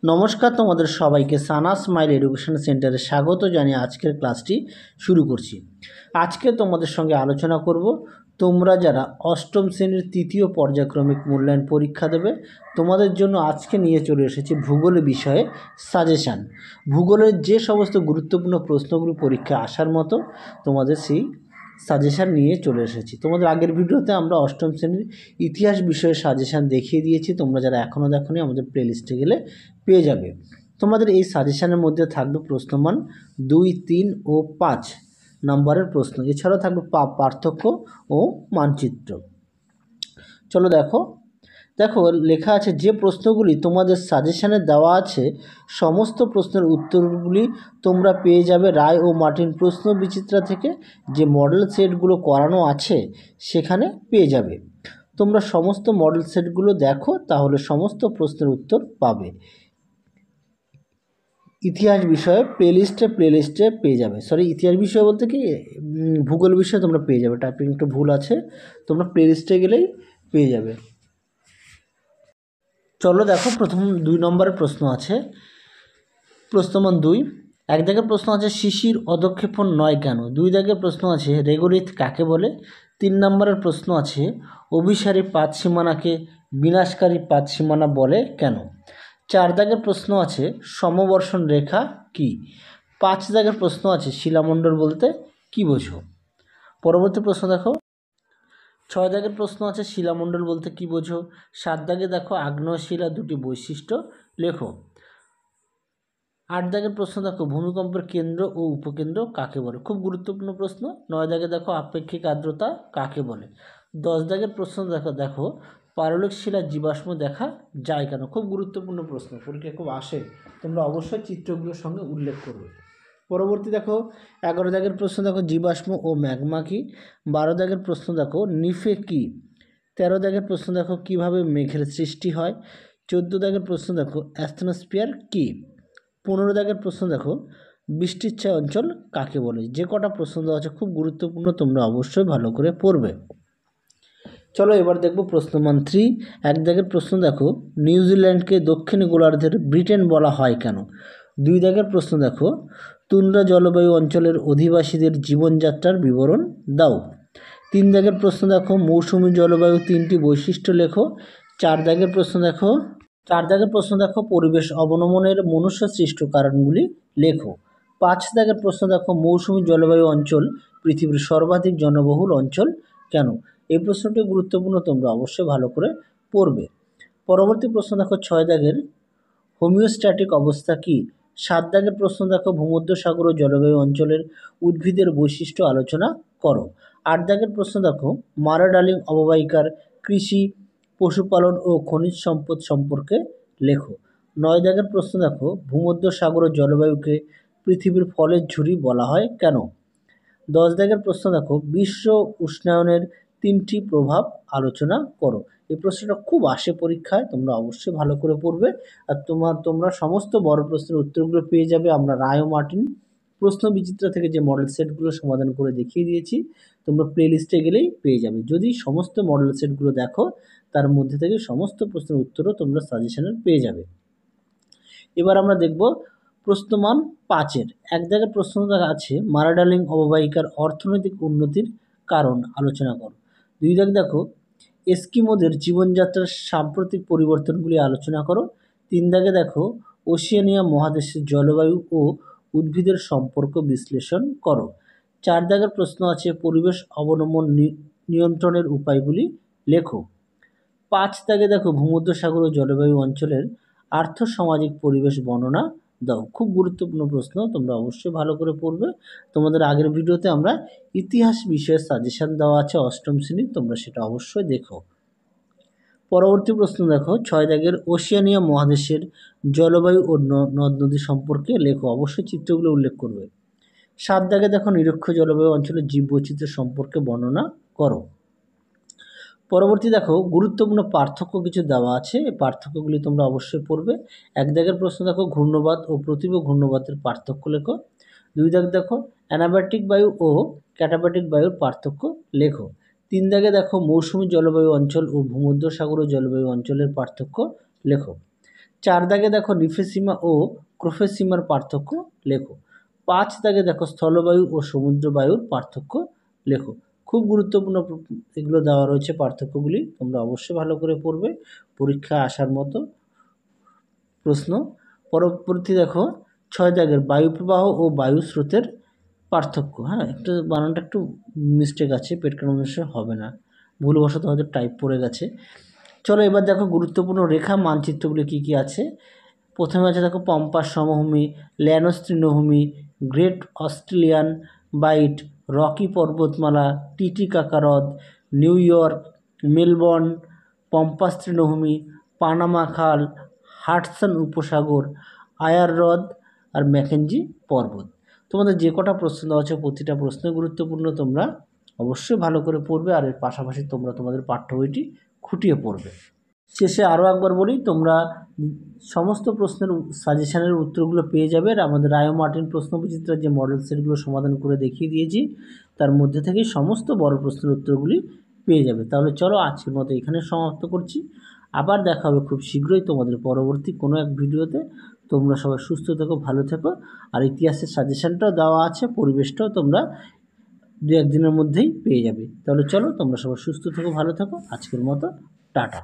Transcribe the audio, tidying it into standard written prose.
নমস্কার, তোমাদের সবাইকে সানা স্মাইল এডুকেশন সেন্টারে স্বাগত জানিয়ে আজকের ক্লাসটি শুরু করছি। আজকে তোমাদের সঙ্গে আলোচনা করব তোমরা যারা অষ্টম শ্রেণীর তৃতীয় পর্যায়ক্রমিক মূল্যায়ন পরীক্ষা দেবে তোমাদের জন্য আজকে নিয়ে চলে এসেছি ভূগোল বিষয়ে সাজেশান। ভূগোলের যে সমস্ত গুরুত্বপূর্ণ প্রশ্নগুলো পরীক্ষায় আসার মতো তোমাদের সেই সাজেশান নিয়ে চলে এসেছি। তোমাদের আগের ভিডিওতে আমরা অষ্টম শ্রেণীর ইতিহাস বিষয়ে সাজেশান দেখিয়ে দিয়েছি। তোমরা যারা এখনও দেখোনি আমাদের প্লেলিস্টে গেলে পেয়ে যাবে। তোমাদের এই সাজেশানের মধ্যে থাকবে প্রশ্নমান 2, 3 ও 5 নম্বরের প্রশ্ন। এছাড়াও থাকবে পার্থক্য ও মানচিত্র। চলো দেখো লেখা আছে যে প্রশ্নগুলি তোমাদের সাজেশানে দেওয়া আছে সমস্ত প্রশ্নের উত্তরগুলি তোমরা পেয়ে যাবে রায় ও মার্টিন প্রশ্ন বিচিত্রা থেকে। যে মডেল সেটগুলো করানো আছে সেখানে পেয়ে যাবে। তোমরা সমস্ত মডেল সেটগুলো দেখো, তাহলে সমস্ত প্রশ্নের উত্তর পাবে। ইতিহাস বিষয়ে প্লেলিস্টে পেয়ে যাবে। ইতিহাস বিষয় বলতে কি ভূগোল বিষয়ে তোমরা পেয়ে যাবে। টাইপিং একটু ভুল আছে, তোমরা প্লেলিস্টে গেলেই পেয়ে যাবে। চলো দেখো, প্রথম 2 নম্বরের প্রশ্ন আছে। প্রশ্নমান 2, এক দাগের প্রশ্ন আছে শিশির অধক্ষেপণ নয় কেন। 2 দাগের প্রশ্ন আছে রেগোলিথ কাকে বলে। 3 নম্বরের প্রশ্ন আছে অভিসারী পাত সীমানাকে বিনাশকারী পাত সীমানা বলে কেন। 4 দাগের প্রশ্ন আছে সমবর্ষণ রেখা কি। 5 দাগের প্রশ্ন আছে শিলামণ্ডল বলতে কি বোঝো। পরবর্তী প্রশ্ন দেখো, 6 দাগের প্রশ্ন আছে শিলামণ্ডল বলতে কি বোঝো। 7 দাগে দেখো আগ্নেয় শিলা দুটি বৈশিষ্ট্য লেখো। 8 দাগের প্রশ্ন দেখো ভূমিকম্পের কেন্দ্র ও উপকেন্দ্র কাকে বলে, খুব গুরুত্বপূর্ণ প্রশ্ন। 9 দাগে দেখো আপেক্ষিক আর্দ্রতা কাকে বলে। 10 দাগের প্রশ্ন দেখো পারলিক শিলার জীবাশ্ম দেখা যায় কেন, খুব গুরুত্বপূর্ণ প্রশ্ন, পরীক্ষায় খুব আসে। তোমরা অবশ্যই চিত্রগুলোর সঙ্গে উল্লেখ করবে। পরবর্তী দেখো 11 দাগের প্রশ্ন দেখো জীবাশ্ম ও ম্যাগমা কি। 12 দাগের প্রশ্ন দেখো নিফে কি। 13 দাগের প্রশ্ন দেখো কিভাবে মেঘের সৃষ্টি হয়। 14 দাগের প্রশ্ন দেখো অ্যাথনোস্ফিয়ার কি। 15 দাগের প্রশ্ন দেখো বৃষ্টির ছায়া অঞ্চল কাকে বলে। যে কটা প্রশ্ন দেওয়া আছে খুব গুরুত্বপূর্ণ, তোমরা অবশ্যই ভালো করে পড়বে। চলো এবার দেখব প্রশ্নমান 3, এক দাগের প্রশ্ন দেখো নিউজিল্যান্ডকে দক্ষিণ গোলার্ধের ব্রিটেন বলা হয় কেন। 2 দাগের প্রশ্ন দেখো তুন্দ্রা জলবায়ু অঞ্চলের অধিবাসীদের জীবনযাত্রার বিবরণ দাও। 3 দাগের প্রশ্ন দেখো মৌসুমী জলবায়ু 3টি বৈশিষ্ট্য লেখো। 4 দাগের প্রশ্ন দেখো পরিবেশ অবনমনের মনুষ্য সৃষ্ট কারণগুলি লেখো। 5 দাগের প্রশ্ন দেখো মৌসুমী জলবায়ু অঞ্চল পৃথিবীর সর্বাধিক জনবহুল অঞ্চল কেন। এই প্রশ্নটি গুরুত্বপূর্ণ, তোমরা অবশ্যই ভালো করে পড়বে। পরবর্তী প্রশ্ন দেখো 6 দাগের হোমিওস্ট্যাটিক অবস্থা কি। 7 দাগের প্রশ্ন দেখো ভূমধ্যসাগর ও জলবায়ু অঞ্চলের উদ্ভিদের বৈশিষ্ট্য আলোচনা করো। 8 দাগের প্রশ্ন দেখো মারা ডার্লিং অববাহিকার কৃষি, পশুপালন ও খনিজ সম্পদ সম্পর্কে লেখো। 9 দাগের প্রশ্ন দেখো ভূমধ্যসাগর ও জলবায়ুকে পৃথিবীর ফলের ঝুড়ি বলা হয় কেন। 10 দাগের প্রশ্ন দেখো বিশ্ব উষ্ণায়নের 3টি প্রভাব আলোচনা করো। এই প্রশ্নটা খুব আসে পরীক্ষায়, তোমরা অবশ্যই ভালো করে পড়বে। আর তোমরা সমস্ত বড় প্রশ্নের উত্তরগুলো পেয়ে যাবে। আমরা রায় ও মার্টিন প্রশ্ন বিচিত্রা থেকে যে মডেল সেটগুলো সমাধান করে দেখিয়ে দিয়েছি, তোমরা প্লেলিস্টে গেলেই পেয়ে যাবে। যদি সমস্ত মডেল সেটগুলো দেখো তার মধ্যে থেকে সমস্ত প্রশ্নের উত্তরও তোমরা সাজেশনের পেয়ে যাবে। এবার আমরা দেখব প্রশ্নমান 5-এর এক দাগের প্রশ্ন আছে মারা ডার্লিং অববাহিকার অর্থনৈতিক উন্নতির কারণ আলোচনা করো। 2 দাগ দেখো এস্কিমোদের জীবনযাত্রার সাম্প্রতিক পরিবর্তনগুলি আলোচনা করো। 3 দাগে দেখো ওশিয়ানিয়া মহাদেশের জলবায়ু ও উদ্ভিদের সম্পর্ক বিশ্লেষণ করো। 4 দাগের প্রশ্ন আছে পরিবেশ অবনমন নিয়ন্ত্রণের উপায়গুলি লেখো। 5 দাগে দেখো ভূমধ্যসাগর ও জলবায়ু অঞ্চলের আর্থসামাজিক পরিবেশ বর্ণনা দাও। খুব গুরুত্বপূর্ণ প্রশ্ন, তোমরা অবশ্যই ভালো করে পড়বে। তোমাদের আগের ভিডিওতে আমরা ইতিহাস বিষয়ে সাজেশন দেওয়া আছে অষ্টম শ্রেণীর, তোমরা সেটা অবশ্যই দেখো। পরবর্তী প্রশ্ন দেখো 6 দাগের ওশিয়ানিয়া মহাদেশের জলবায়ু ও নদ নদী সম্পর্কে লেখো। অবশ্যই চিত্রগুলো উল্লেখ করবে। 7 দাগে দেখো নিরক্ষ জলবায়ু অঞ্চলের জীববৈচিত্র্য সম্পর্কে বর্ণনা করো। পরবর্তী দেখো গুরুত্বপূর্ণ পার্থক্য কিছু দেওয়া আছে, এই পার্থক্যগুলি তোমরা অবশ্যই পড়বে। 1 দাগের প্রশ্ন দেখো ঘূর্ণবাত ও প্রতিভ ঘূর্ণবাতের পার্থক্য লেখো। 2 দাগ দেখো অ্যানাব্যাটিক বায়ু ও ক্যাটাব্যাটিক বায়ুর পার্থক্য লেখো। 3 দাগে দেখো মৌসুমী জলবায়ু অঞ্চল ও ভূমধ্যসাগর জলবায়ু অঞ্চলের পার্থক্য লেখো। 4 দাগে দেখো নিফেসিমা ও ক্রোফেসিমার পার্থক্য লেখো। 5 দাগে দেখো স্থলবায়ু ও সমুদ্র বায়ুর পার্থক্য লেখো। খুব গুরুত্বপূর্ণ এগুলো দেওয়া রয়েছে পার্থক্যগুলি, তোমরা অবশ্যই ভালো করে পড়বে, পরীক্ষা আসার মতো প্রশ্ন। পরবর্তী দেখো 6 দাগের বায়ু প্রবাহ ও বায়ু স্রোতের পার্থক্য। হ্যাঁ, একটু বানানটা একটু মিস্টেক আছে, পেট কাটানোর হবে না, ভুলবশত হয়তো টাইপ পড়ে গেছে। চলো এবার দেখো গুরুত্বপূর্ণ রেখা মানচিত্রগুলি কী কী আছে। প্রথমে আছে দেখো পম্পাস সমভূমি, ল্যানোস তৃণভূমি, গ্রেট অস্ট্রেলিয়ান বাইট, রকি পর্বতমালা, টিটিকাকা হ্রদ, নিউ ইয়র্ক, মেলবোর্ন, পম্পাস তৃণভূমি, পানামা খাল, হাডসন উপসাগর, আয়ার হ্রদ আর ম্যাকেঞ্জি পর্বত। তোমাদের যে কটা প্রশ্ন দেওয়া আছে প্রতিটা প্রশ্ন গুরুত্বপূর্ণ, তোমরা অবশ্যই ভালো করে পড়বে, আর এর পাশাপাশি তোমরা তোমাদের পাঠ্য বইটি খুঁটিয়ে পড়বে। শেষে আরও একবার বলি, তোমরা সমস্ত প্রশ্নের সাজেশানের উত্তরগুলো পেয়ে যাবে। আর আমাদের রায় মার্টিন প্রশ্নবিচিত্রার যে মডেল সেটগুলো সমাধান করে দেখিয়ে দিয়েছি, তার মধ্যে থেকেই সমস্ত বড় প্রশ্নের উত্তরগুলি পেয়ে যাবে। তাহলে চলো আজকের মতো এখানে সমাপ্ত করছি, আবার দেখা হবে খুব শীঘ্রই তোমাদের পরবর্তী কোনো এক ভিডিওতে। তোমরা সবাই সুস্থ থেকো, ভালো থেকো, আর ইতিহাসের সাজেশানটাও দেওয়া আছে, পরিবেশটাও তোমরা 2-1 দিনের মধ্যেই পেয়ে যাবে। তাহলে চলো তোমরা সবাই সুস্থ থেকো, ভালো থেকো, আজকের মতো টাটা।